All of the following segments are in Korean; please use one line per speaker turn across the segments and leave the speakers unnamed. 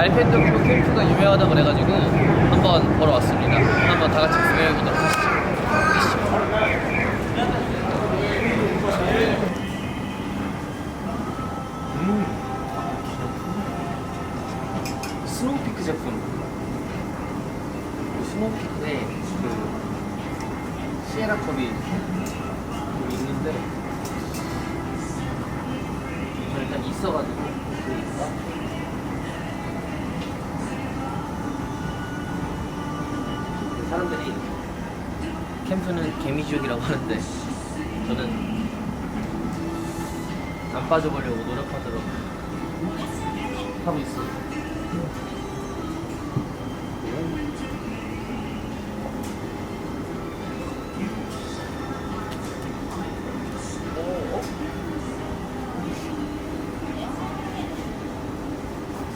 알펜도큐 캠프가 유명하다고 그래가지고 한번 보러 왔습니다. 한번 다 같이 구경해보도록 하시죠. 스노우피크 제품. 스노우피크에 그 시에라 컵이 있는데 저 일단 있어가지고 보여줄까? 사람들이 캠프는 개미지옥이라고 하는데 저는 안 빠져보려고 노력하도록 하고 있어요.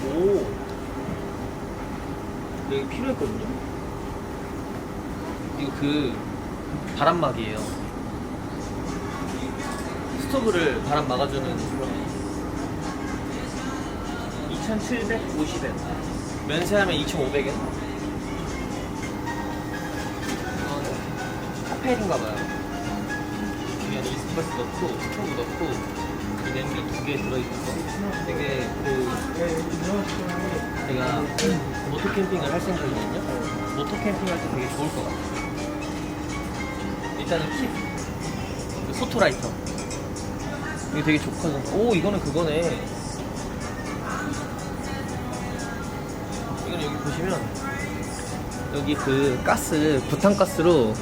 오, 여기 필요했거든요. 이거 그 바람막이에요. 스토브를 바람 막아주는 2,750엔. 면세하면 2,500엔. 카페인인가봐요. 여기 안에 이스프레소 넣고 스토브 넣고 이 냄비 2개 들어있는 거. 되게 제가 모토 캠핑을 할 생각이거든요. 모토 캠핑할 때 되게 좋을 것 같아요. 일단은 킵, 그 소토라이터. 이게 되게 좋거든요. 오, 이거는 그거네. 이거는 여기 보시면 여기 그 가스, 부탄가스로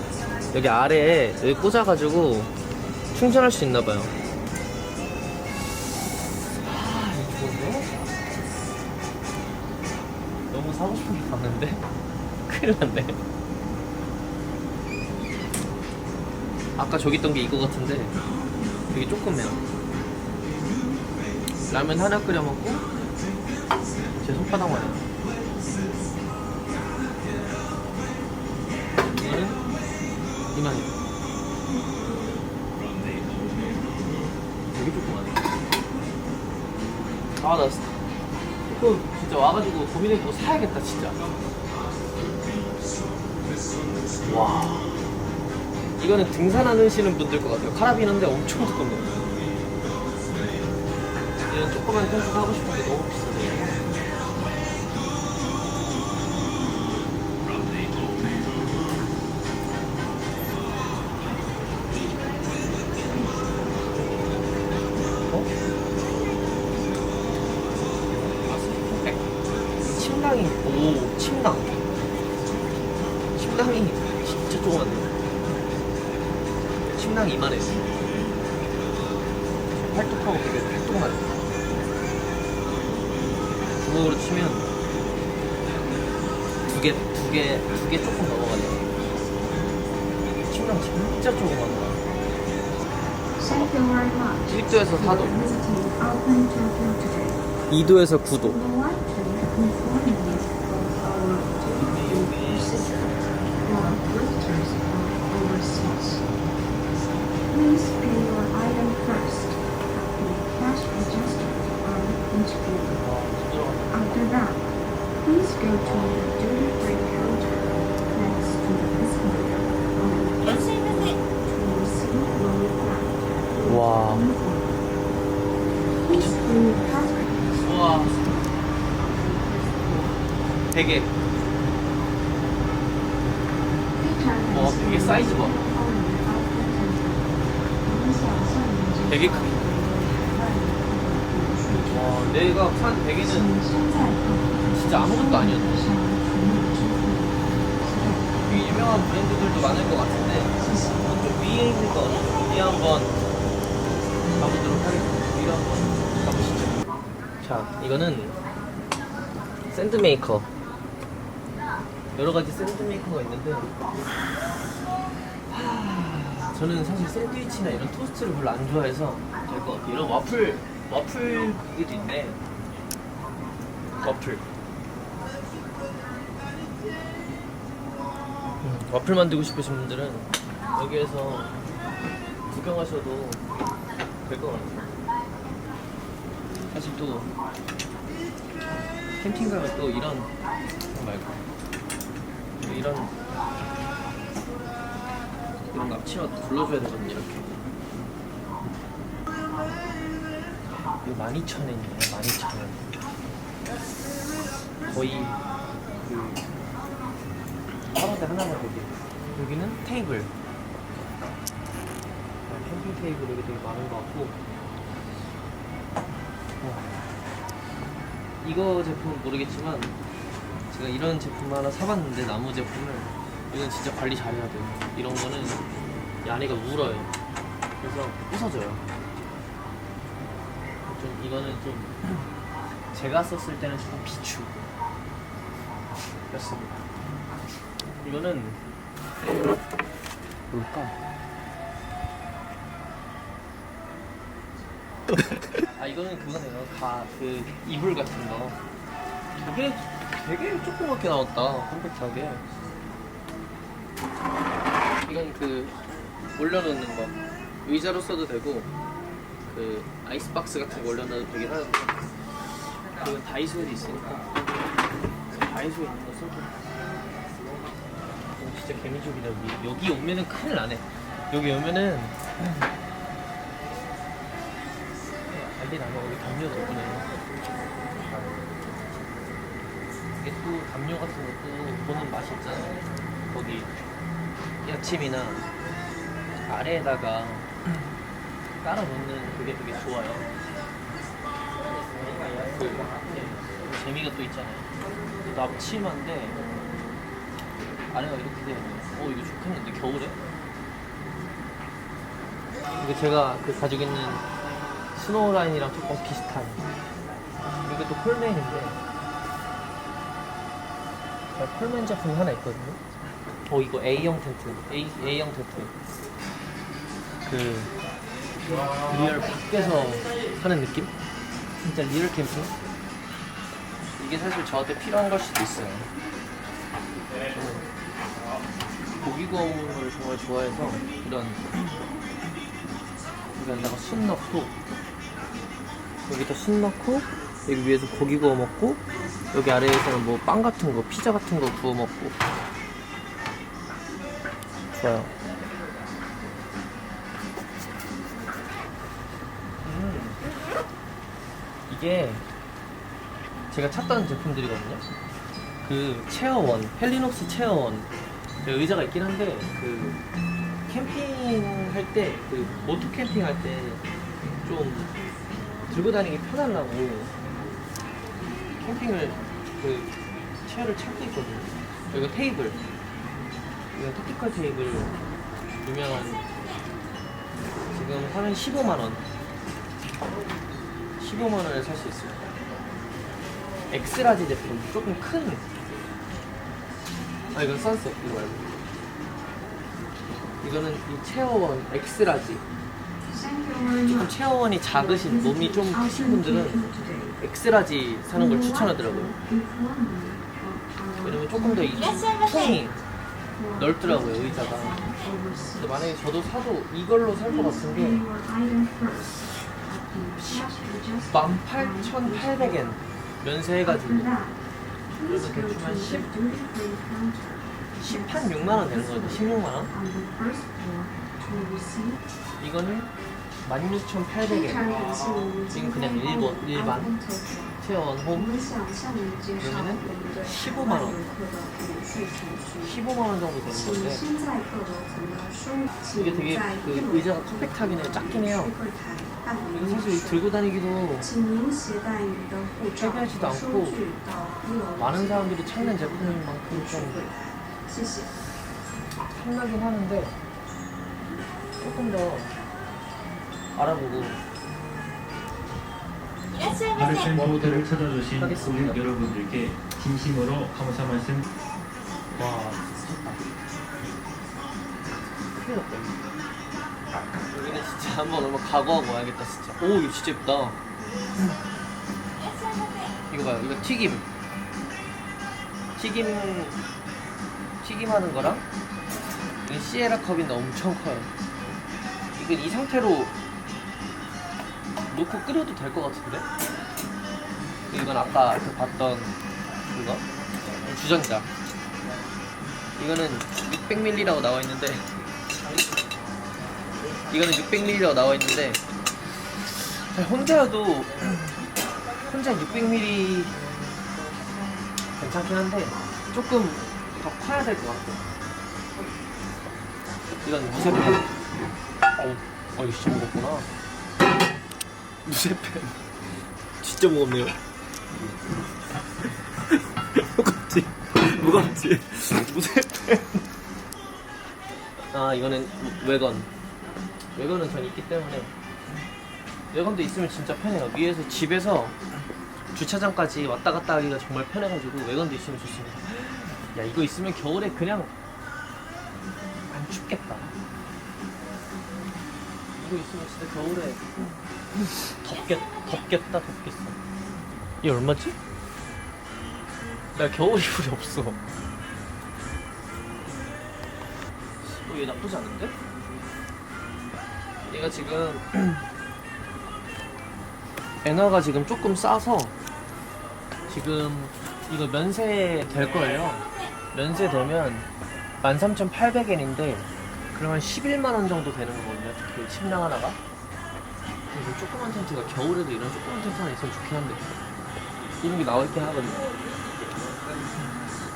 여기 아래에 여기 꽂아가지고 충전할 수 있나봐요. 너무 사고 싶은 게 많은데? 큰일 났네. 아까 저기 있던 게 이거 같은데 되게 조그매요. 라면 하나 끓여 먹고 제 손바닥만 해요. 이거는 이만해요. 되게 조그마네. 아, 나 이거 진짜 와가지고 고민해보고 사야겠다 진짜. 와, 이거는 등산하시는 분들 것 같아요. 카라비너인데 엄청 두껍네요. 이런 조그만 텐트 사고 싶은데 너무 비싸네요. 어? 침낭이, 오, 침낭. 침낭이 진짜 조그만해요. 침낭이 이만해요. 팔뚝하고 되게 팔뚝만. 주먹으로 치면 두 개 조금 넘어가네요. 침낭 진짜 조그만하다. 1도에서 4도, 2도에서 9도.
Please pay your item first. The cash register on each bill. After that, please go to the duty-free counter next to the escalator on the first floor to receive your card.
와.
Please bring your passport.
우와. 되게, 와, 되게 사이즈 봐. 되게 크게. 와, 내가 산 베개는 진짜 아무것도 아니었네. 되게 유명한 브랜드들도 많을 것 같은데 좀 위에 있는 거 위에 한번 가보도록 하겠습니다. 위로 한번 가보시죠. 자, 이거는 샌드메이커. 여러가지 샌드메이커가 있는데 저는 사실 샌드위치나 이런 토스트를 별로 안 좋아해서 될 것 같아요. 이런 와플 그게도 있네. 와플. 와플 만들고 싶으신 분들은 여기에서 구경하셔도 될 것 같아요. 사실 또 캠핑 가면 또 이런 말고 또 이런 거 앞치마 불러줘야 되거든요. 이렇게 이거 12,000원이에요. 12,000원. 거의 그 하루에 하나만 여기. 여기는 테이블. 캠핑 테이블 여기 되게 많은 것 같고. 이거 제품은 모르겠지만 제가 이런 제품 하나 사봤는데 나무 제품을 이건 진짜 관리 잘해야 돼요. 이런 거는 이 안에가 울어요. 그래서 부서져요. 좀 이거는 좀 제가 썼을 때는 좀 비추였습니다. 이거는 뭘까? 아 이거는 그거네요. 그 이불 같은 거. 되게 조그맣게 나왔다. 컴팩트하게. 이건 그 올려놓는 거. 의자로 써도 되고 그 아이스박스 같은 거 올려놔도 되긴 하는데 이건 다이소에도 있으니까 다이소에 있는 거 써도 진짜 개미족이다. 여기 오면은 큰일 나네. 여기 오면은 난리 나네. 여기 담요 덕분에 이게 또 담요 같은 것도 보는 맛이 있잖아요. 거기 야침이나 아래에다가 깔아 놓는 그게 되게 좋아요. 그 재미가 또 있잖아요. 앞치마인데 아래가 이렇게 돼 있네요. 이거 좋겠는데 겨울에? 이거 제가 그 가지고 있는 스노우라인이랑 조금 비슷한. 이게 또 폴맨인데 폴맨 제품이 하나 있거든요. 이거 A형 텐트. A형 텐트. 그 리얼 밖에서 하는 느낌? 진짜 리얼 캠핑? 이게 사실 저한테 필요한 걸 수도 있어요. 저는 고기 구우는 걸 정말 좋아해서 이런 여기다가 숯 넣고 여기다 숯 넣고 여기 위에서 고기 구워 먹고 여기 아래에서는 뭐 빵 같은 거, 피자 같은 거 구워 먹고 좋아요. 이게 제가 찾던 제품들이거든요. 그 체어원, 헬리녹스 체어원. 의자가 있긴 한데 그 캠핑 할 때, 그 모토 캠핑 할 때 좀 들고 다니기 편하려고 캠핑을 그 체어를 찾고 있거든요. 이거 테이블. 이거 토피컬 테이블 유명한 지금 하면 15만원 15만원에 살 수 있어요. 엑스라지 제품 조금 큰 이건 선셋 이거 말고 이거는 이 체어원 엑스라지. 조금 체어원이 작으신 몸이 좀 크신 분들은 엑스라지 사는 걸 추천하더라고요. 왜냐면 조금 더 이 통이 넓더라고요, 의자가. 근데 만약에 저도 사도 이걸로 살 것 같은 게 18,800엔 면세해가지고 그래서 대충 한 16만원 되는 거죠. 16만원. 이거는 16,800엔. 지금 그냥 일반 체어원 홈 그러면은 15만원 15만원 정도 되는 건데 이게 되게 그 의자가 컴팩트하긴 해요. 작긴 해요. 이거 사실 들고 다니기도 헤비하지도 않고 많은 사람들이 찾는 제품인 만큼 좀 탐나긴 하는데 조금 더 알아보고
바르센 호텔을 찾아주신
하겠습니다.
고객 여러분들께 진심으로 감사 말씀.
와 미쳤다. 큰일 났다. 여기는 진짜 한번 한번 각오하고 와야겠다 진짜. 오 이거 진짜 예쁘다. 이거 봐요. 이거 튀김하는 거랑 이건 시에라 컵인데 엄청 커요. 이건 이 상태로 놓고 끓여도 될 것 같은데? 이건 아까 그 봤던 그거 주전자. 이거는 600ml라고 나와 있는데 이거는 600ml라고 나와 있는데 혼자여도 혼자 600ml 괜찮긴 한데 조금 더 커야 될 것 같아. 이건 무쇠펜. 이거 진짜 무겁구나. 무쇠펜. 진짜 무겁네요. 무겁지. 무쇠펜. 이거는 외건은 전 있기 때문에 외건도 있으면 진짜 편해요. 위에서 집에서 주차장까지 왔다 갔다 하기가 정말 편해가지고 외건도 있으면 좋습니다. 야, 이거 있으면 겨울에 그냥 안 춥겠다. 이거 있으면 진짜 겨울에 덥겠다. 이게 얼마지? 나 겨울 이불이 없어. 얘 나쁘지 않은데? 얘가 지금 엔화가 지금 조금 싸서 지금 이거 면세 될 거예요. 면세 되면 13,800엔인데 그러면 11만원 정도 되는 거거든요. 그 침낭 하나가. 그래서 조그만 텐트가 겨울에도 이런 조그만 텐트 하나 있으면 좋긴 한데 이런 게 나와 있긴 하거든요.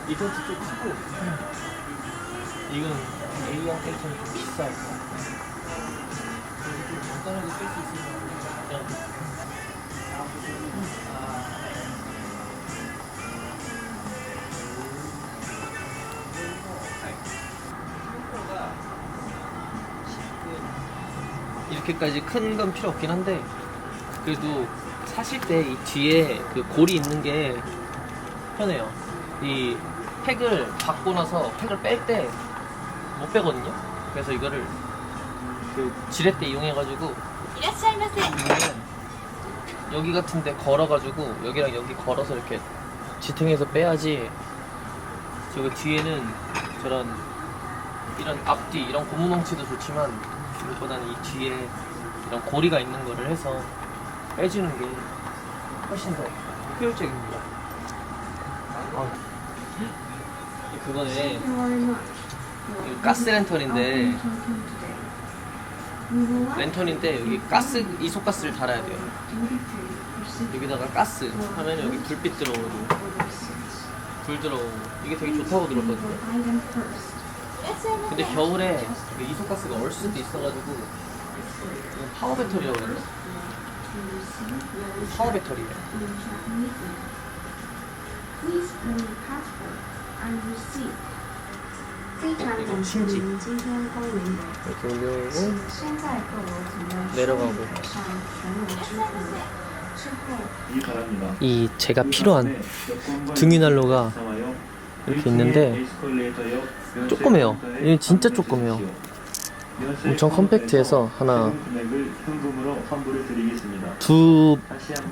이 텐트 좀 크고 이건 A형 텐트는 좀 비싸고 좀 간단하게 쓸 수 있으면 그냥 이렇게까지 큰 건 필요 없긴 한데 그래도 사실 때 이 뒤에 그 골이 있는 게 편해요. 이 팩을 받고 나서 팩을 뺄 때 못 빼거든요. 그래서 이거를 그 지렛대 이용해가지고 여기 같은데 걸어가지고 여기랑 여기 걸어서 이렇게 지탱해서 빼야지. 저기 뒤에는 저런 이런 앞뒤 이런 고무망치도 좋지만 그것보다는 이 뒤에 이런 고리가 있는 거를 해서 빼주는 게 훨씬 더 효율적입니다. 그거네.
Thank you very much.
이거 가스 랜턴인데 랜턴인데 여기 가스 이소가스를 달아야 돼요. 여기다가 가스 하면 여기 불빛 들어오고 불 들어오고 이게 되게 좋다고 들었거든요. 근데 겨울에 이소가스가 얼 수도 있어가지고 이건 파워 배터리라고 그러나? 파워 배터리예요.
Please bring your passport and receipt. 非常感谢您今天光临。
이렇게 올려오고
现在购楼请在
내려가고
上全额支付之后
이 바랍니다.
이 제가 필요한 등유난로가 이렇게 있는데 조그매요. 이게 진짜 조그매요. 엄청 컴팩트해서 하나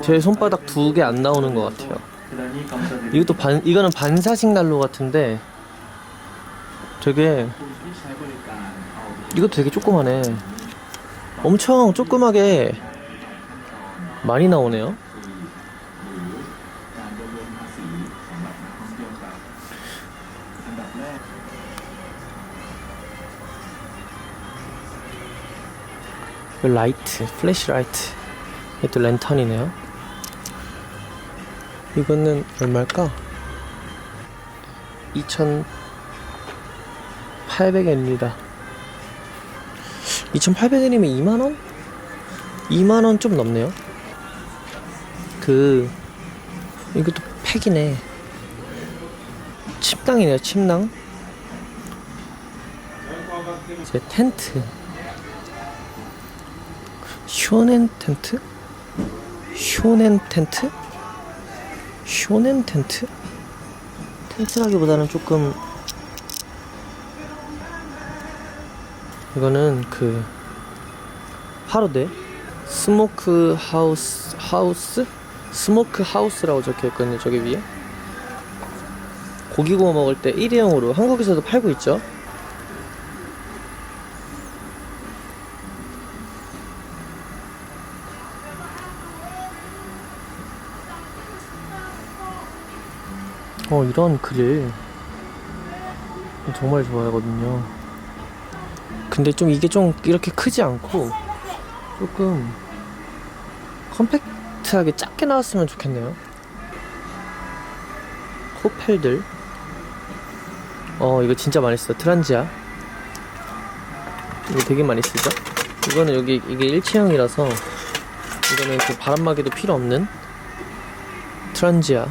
제 손바닥 2개 안 나오는 것 같아요. 이것도 이거는 반사식 난로 같은데 되게 이것도 되게 조그마네. 엄청 조그맣게 많이 나오네요. 라이트, 플래시 라이트. 이것도 랜턴이네요. 이거는 얼마일까? 2,800엔입니다. 2,800엔이면 2만원? 2만원 좀 넘네요. 이것도 팩이네. 침낭이네요, 침낭. 제 텐트. 쇼넨 텐트? 쇼넨 텐트? 쇼넨 텐트? 텐트라기보다는 조금 이거는 그 하루데 스모크 하우스? 스모크 하우스라고 적혀있거든요. 저기 위에 고기 구워 먹을 때 일회용으로 한국에서도 팔고 있죠. 이런 그릴 정말 좋아하거든요. 근데 좀 이게 좀 이렇게 크지 않고 조금 컴팩트하게 작게 나왔으면 좋겠네요. 호펠들. 이거 진짜 많이 쓰다. 트란지아. 이거 되게 많이 쓰죠? 이거는 여기 이게 일체형이라서 이거는 그 바람막이도 필요 없는 트란지아.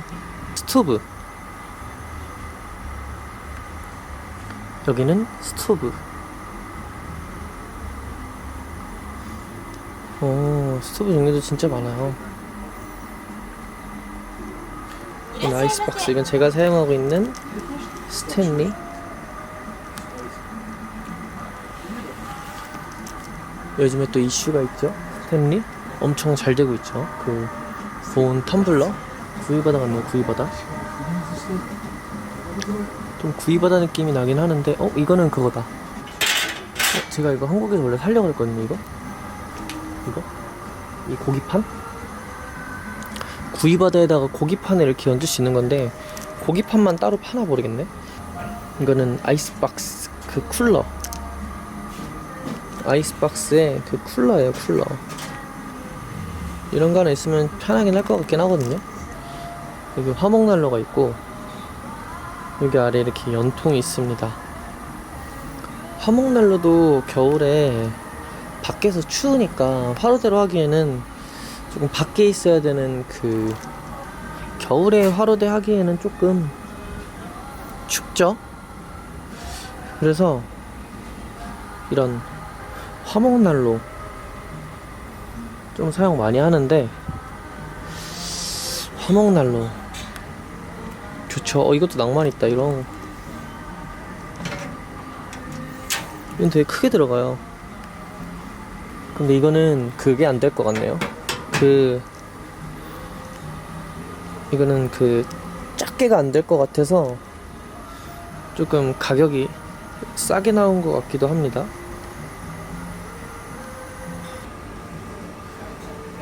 스토브. 여기는 스토브. 스토브 종류도 진짜 많아요. 이건 아이스박스. 이건 제가 사용하고 있는 스탠리. 요즘에 또 이슈가 있죠. 스탠리 엄청 잘 되고 있죠. 그 보온 텀블러. 구이바다 같네요. 구이바다. 좀 구이바다 느낌이 나긴 하는데 이거는 그거다. 제가 이거 한국에서 원래 살려고 했거든요. 이거 이 고기판? 구이바다에다가 고기판을 이렇게 얹을 수 있는 건데 고기판만 따로 파나 모르겠네. 이거는 아이스박스 그 쿨러. 아이스박스에 그 쿨러예요. 쿨러. 이런 거 하나 있으면 편하긴 할 것 같긴 하거든요. 여기 화목난로가 있고 여기 아래 이렇게 연통이 있습니다. 화목난로도 겨울에 밖에서 추우니까 화로대로 하기에는 조금 밖에 있어야 되는 그 겨울에 화로대 하기에는 조금 춥죠? 그래서 이런 화목난로 좀 사용 많이 하는데 화목난로 좋죠. 이것도 낭만 있다. 이건 되게 크게 들어가요. 근데 이거는 그게 안 될 것 같네요. 이거는 작게가 안 될 것 같아서 조금 가격이 싸게 나온 것 같기도 합니다.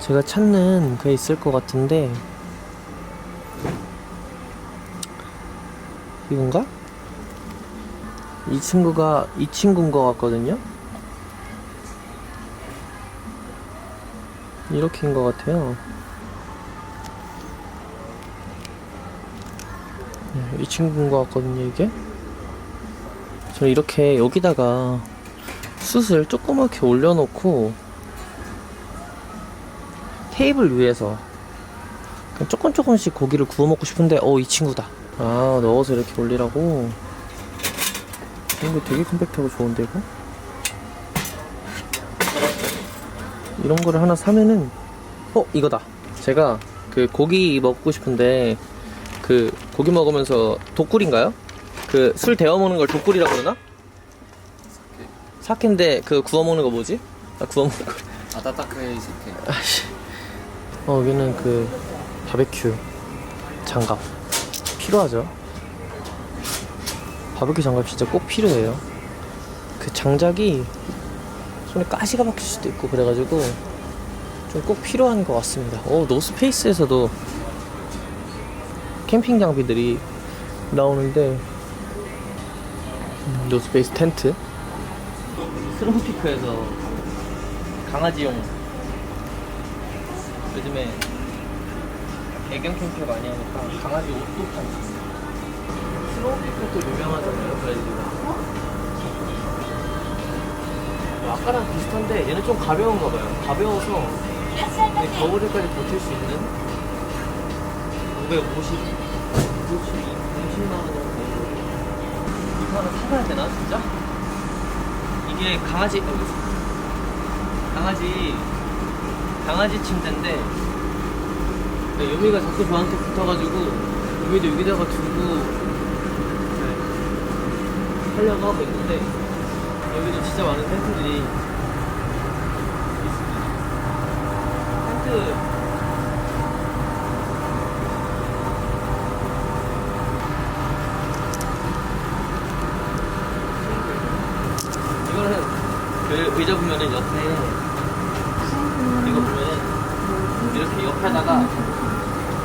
제가 찾는 그게 있을 것 같은데 이건가? 이 친구인 것 같거든요. 이렇게인 것 같아요. 이 친구인 것 같거든요. 이게 저는 이렇게 여기다가 숯을 조그맣게 올려놓고 테이블 위에서 그냥 조금씩 고기를 구워 먹고 싶은데 이 친구다. 넣어서 이렇게 올리라고. 이거 되게 컴팩트하고 좋은데 이거? 이런 거를 하나 사면은 이거다. 제가 그 고기 먹고 싶은데 그 고기 먹으면서 독꿀인가요? 그 술 데워 먹는 걸 독꿀이라고 그러나? 사케인데 그 구워 먹는 거 뭐지? 구워 먹는 거.
아다타크의 사케.
여기는 그 바베큐 장갑 필요하죠. 바베큐 장갑 진짜 꼭 필요해요. 그 장작이 손에 가시가 박힐 수도 있고 그래가지고 좀 꼭 필요한 것 같습니다. 노스페이스에서도 캠핑 장비들이 나오는데 노스페이스 텐트. 스롱피크에서 강아지용 요즘에 애견 캠핑 많이 하니까 강아지 옷도 팔고. 스롱피크도 유명하잖아요. 브랜드가. 아까랑 비슷한데 얘는 좀 가벼운가봐요. 가벼워서 겨울에까지 버틸 수 있는 50만 원 정도. 이거 하나 사가야 되나 진짜? 이게 강아지 침대인데 유미가 자꾸 저한테 붙어가지고 유미도 여기다가 두고 하려고 하고 있는데 여기도 진짜 많은 텐트들이 있습니다. 텐트 이거는 그 의자 보면은 옆에 이거 보면은 이렇게 옆에다가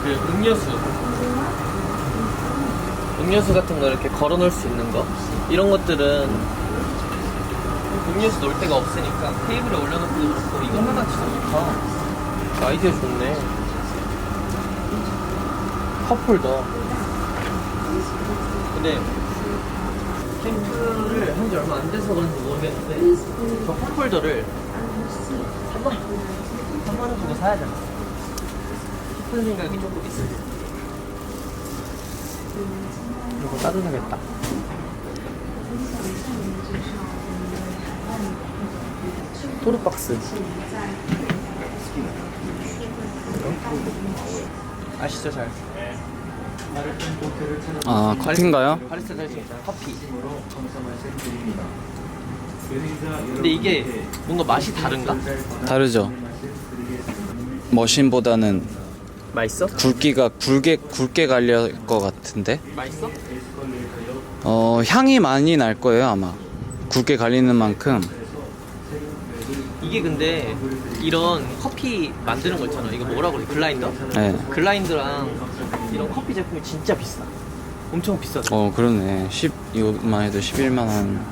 그 음료수 음료수 같은 거 이렇게 걸어 놓을 수 있는 거 이런 것들은 음료수 놓을 데가 없으니까 테이블에 올려놓고 그렇고 이거 하나 진짜 좋다. 아이디어 좋네. 컵홀더. 근데 캠프를 한 지 얼마 안 돼서 그런지 모르겠는데 저 컵홀더를 3만 원 주고 사야 되나 싶은 생각이 조금 있어요. 이거 따뜻하겠다. 토르박스 아시죠 잘?
아, 커피인가요?
바리스타 할 수 있잖아. 커피.
감사 말씀드립니다.
근데 이게 뭔가 맛이 다른가?
다르죠. 머신보다는
맛있어?
굵기가 굵게 갈릴 것 같은데.
맛있어?
향이 많이 날 거예요 아마. 굵게 갈리는 만큼.
이게 근데 이런 커피 만드는 거 있잖아. 이거 뭐라고 그래? 글라인더?
네.
글라인더랑 이런 커피 제품이 진짜 비싸. 엄청 비싸서.
그러네. 이것만 해도 11만 원.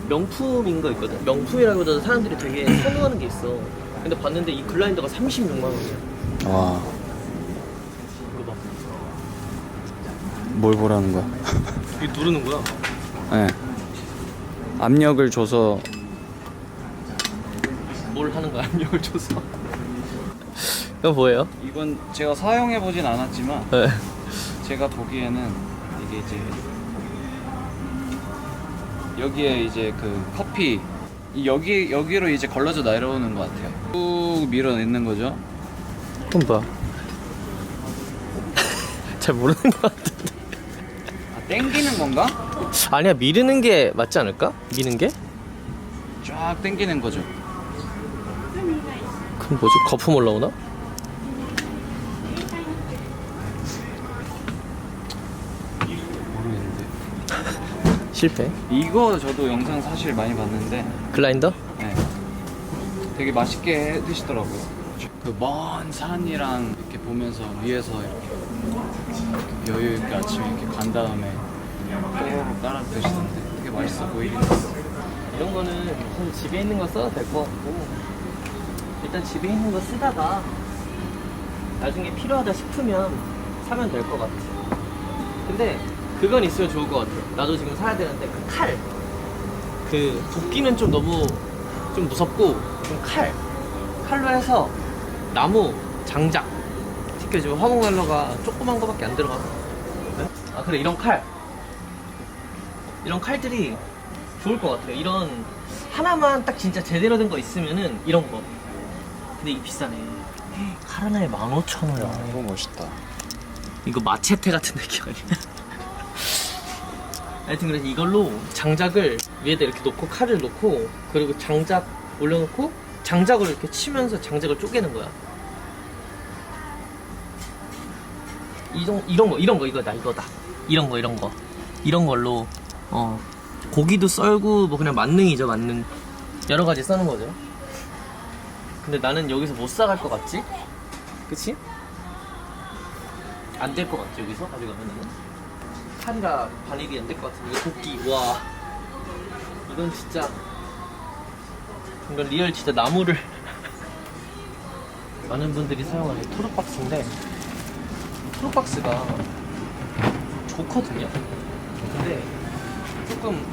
명품인 거 있거든. 명품이라기보다 사람들이 되게 선호하는 게 있어. 근데 봤는데 이 글라인더가 36만 원이야.
와,
이거 봐.
뭘 보라는 거야?
이거 누르는 거야.
네. 압력을 줘서.
뭘 하는 거야? 압력을 줘서. 이건 뭐예요?
이건 제가 사용해 보진 않았지만
네.
제가 보기에는 이게 이제 여기에 이제 그 커피 여기로 이제 걸러져 내려오는 것 같아요. 쭉 밀어내는 거죠.
그건 뭐야? 잘 모르는 것 같은데.
아, 땡기는 건가?
아니야, 미르는 게 맞지 않을까? 미는 게?
쫙 땡기는 거죠.
그럼 뭐지? 거품 올라오나?
모르겠는데.
실패.
이거 저도 영상 사실 많이 봤는데
글라인더?
네. 되게 맛있게 해 드시더라고요. 그 먼 산이랑 이렇게 보면서 위에서 이렇게 여유 있게 아침에 이렇게 간 다음에 또르륵 따라 드시던데 되게 맛있어 보이긴 했어.
이런 거는 사실 집에 있는 거 써도 될 것 같고, 일단 집에 있는 거 쓰다가 나중에 필요하다 싶으면 사면 될 것 같아. 근데 그건 있으면 좋을 것 같아. 나도 지금 사야 되는데 그 칼, 그 도끼는 좀 너무 좀 무섭고, 좀 칼로 해서 나무 장작, 특히 지금 화목난로가 조그만 거밖에 안 들어가서. 아 그래, 이런 칼들이 좋을 것 같아요. 이런 하나만 딱 진짜 제대로 된 거 있으면은 이런 거. 근데 이게 비싸네. 칼 하나에 15,000원이야.
이거 멋있다.
이거 마체테 같은 느낌 아니야? 하여튼 그래서 이걸로 장작을 위에다 이렇게 놓고 칼을 놓고, 그리고 장작 올려놓고 장작을 이렇게 치면서 장작을 쪼개는 거야. 이거다. 이런 걸로 고기도 썰고, 뭐 그냥 만능이죠, 만능. 여러 가지 써는 거죠. 근데 나는 여기서 못 사갈 것 같지? 그치? 안 될 것 같지, 여기서 가져가면은? 칼이라 반입이 안 될 것 같은데. 이거 도끼, 와. 이건 진짜, 이건 리얼 진짜 나무를. 많은 분들이 사용하는 토르박스인데, 토르박스가 좋거든요. 근데 조금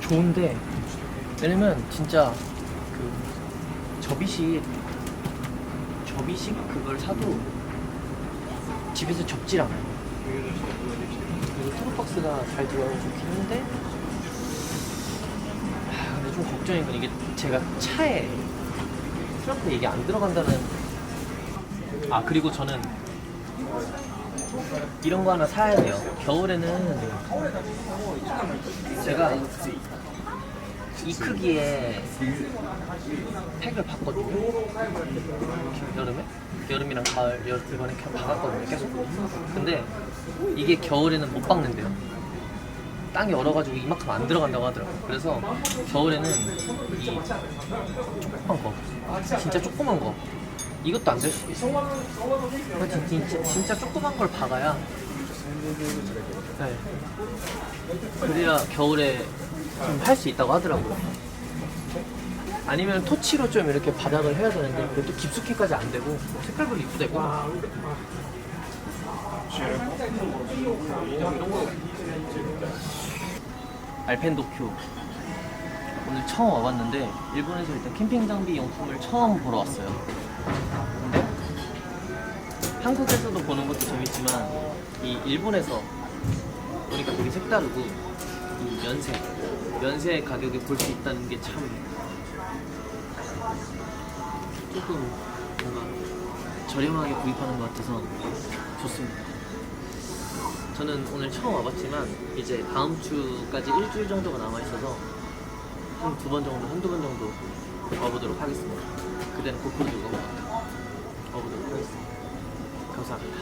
좋은데, 왜냐면 진짜 그 접이식 그걸 사도 집에서 접질 않아요. 그리고 토르박스가 잘 들어가고 좋긴 한데, 근데 좀 걱정인 건 이게 제가 차에 트렁크에 이게 안 들어간다는. 그리고 저는 이런 거 하나 사야 돼요. 겨울에는 제가 이 크기의 팩을 봤거든요. 여름이랑 가을, 이번에 박았거든요, 계속. 근데 이게 겨울에는 못 박는데요. 땅이 얼어가지고 이만큼 안 들어간다고 하더라고요. 그래서 겨울에는 이 조그만 거, 진짜 조그만 거, 이것도 안 될 수도 있어요. 진짜 조그만 걸 박아야 네. 그래야 겨울에 좀 할 수 있다고 하더라고요. 아니면 토치로 좀 이렇게 바닥을 해야 되는데 그것도 깊숙이까지 안 되고 색깔별로 이쁘대고. 알펜도쿄 오늘 처음 와봤는데 일본에서 일단 캠핑 장비 용품을 처음 보러 왔어요. 근데 한국에서도 보는 것도 재밌지만 이 일본에서 보니까 되게 색다르고 이 면세 가격에 볼 수 있다는 게 참 조금 뭔가 저렴하게 구입하는 것 같아서 좋습니다. 저는 오늘 처음 와봤지만 이제 다음 주까지 일주일 정도가 남아있어서 한두 번 정도 와보도록 하겠습니다. 그때는 고프로 들고 와보도록 하겠습니다. 감사합니다.